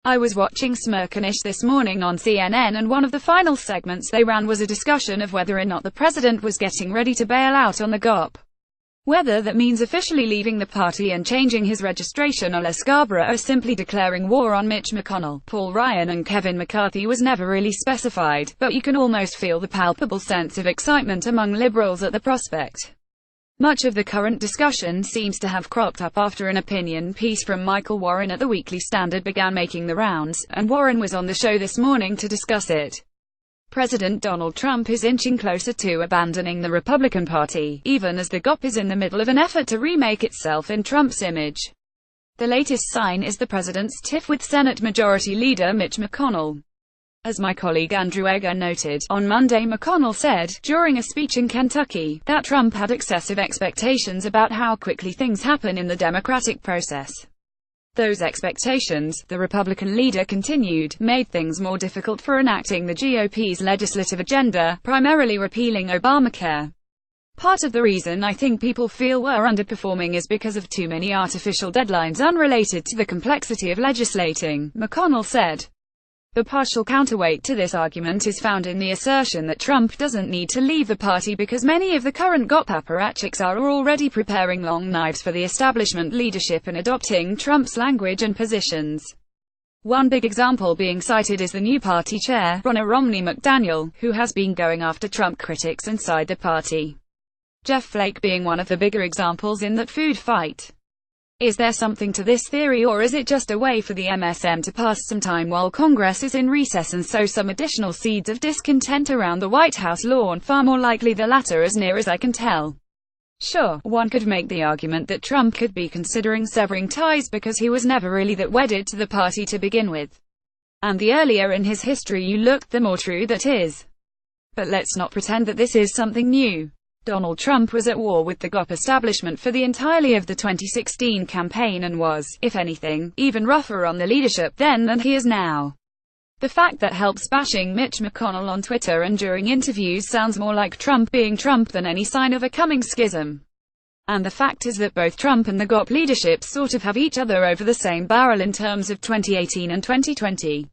I was watching Smerconish this morning on CNN, and one of the final segments they ran was a discussion of whether or not the president was getting ready to bail out on the GOP. Whether that means officially leaving the party and changing his registration, or Scarborough, or simply declaring war on Mitch McConnell, Paul Ryan and Kevin McCarthy, was never really specified, but you can almost feel the palpable sense of excitement among liberals at the prospect. Much of the current discussion seems to have cropped up after an opinion piece from Michael Warren at the Weekly Standard began making the rounds, and Warren was on the show this morning to discuss it. President Donald Trump is inching closer to abandoning the Republican Party, even as the GOP is in the middle of an effort to remake itself in Trump's image. The latest sign is the president's tiff with Senate Majority Leader Mitch McConnell. As my colleague Andrew Egger noted, on Monday McConnell said, during a speech in Kentucky, that Trump had excessive expectations about how quickly things happen in the democratic process. Those expectations, the Republican leader continued, made things more difficult for enacting the GOP's legislative agenda, primarily repealing Obamacare. Part of the reason I think people feel we're underperforming is because of too many artificial deadlines unrelated to the complexity of legislating, McConnell said. The partial counterweight to this argument is found in the assertion that Trump doesn't need to leave the party because many of the current GOP apparatchiks are already preparing long knives for the establishment leadership and adopting Trump's language and positions. One big example being cited is the new party chair, Ronna Romney McDaniel, who has been going after Trump critics inside the party. Jeff Flake being one of the bigger examples in that food fight. Is there something to this theory, or is it just a way for the MSM to pass some time while Congress is in recess and sow some additional seeds of discontent around the White House lawn? Far more likely the latter, as near as I can tell. Sure, one could make the argument that Trump could be considering severing ties because he was never really that wedded to the party to begin with. And the earlier in his history you look, the more true that is. But let's not pretend that this is something new. Donald Trump was at war with the GOP establishment for the entirety of the 2016 campaign and was, if anything, even rougher on the leadership then than he is now. The fact that helps bashing Mitch McConnell on Twitter and during interviews sounds more like Trump being Trump than any sign of a coming schism. And the fact is that both Trump and the GOP leadership sort of have each other over the same barrel in terms of 2018 and 2020.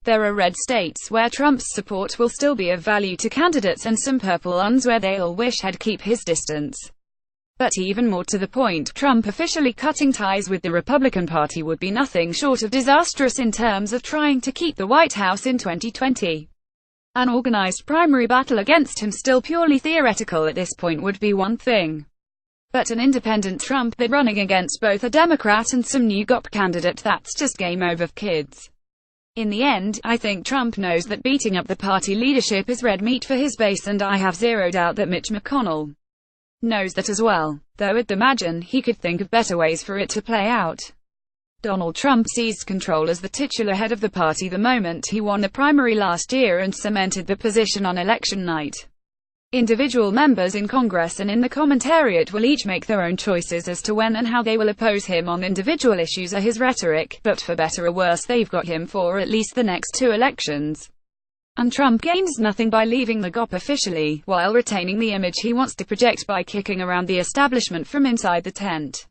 There are red states where Trump's support will still be of value to candidates and some purple ones where they'll wish he'd keep his distance. But even more to the point, Trump officially cutting ties with the Republican Party would be nothing short of disastrous in terms of trying to keep the White House in 2020. An organized primary battle against him, still purely theoretical at this point, would be one thing. But an independent Trump that running against both a Democrat and some new GOP candidate, that's just game over, kids. In the end, I think Trump knows that beating up the party leadership is red meat for his base, and I have zero doubt that Mitch McConnell knows that as well, though I'd imagine he could think of better ways for it to play out. Donald Trump seized control as the titular head of the party the moment he won the primary last year and cemented the position on election night. Individual members in Congress and in the commentariat will each make their own choices as to when and how they will oppose him on individual issues or his rhetoric, but for better or worse they've got him for at least the next 2 elections. And Trump gains nothing by leaving the GOP officially, while retaining the image he wants to project by kicking around the establishment from inside the tent.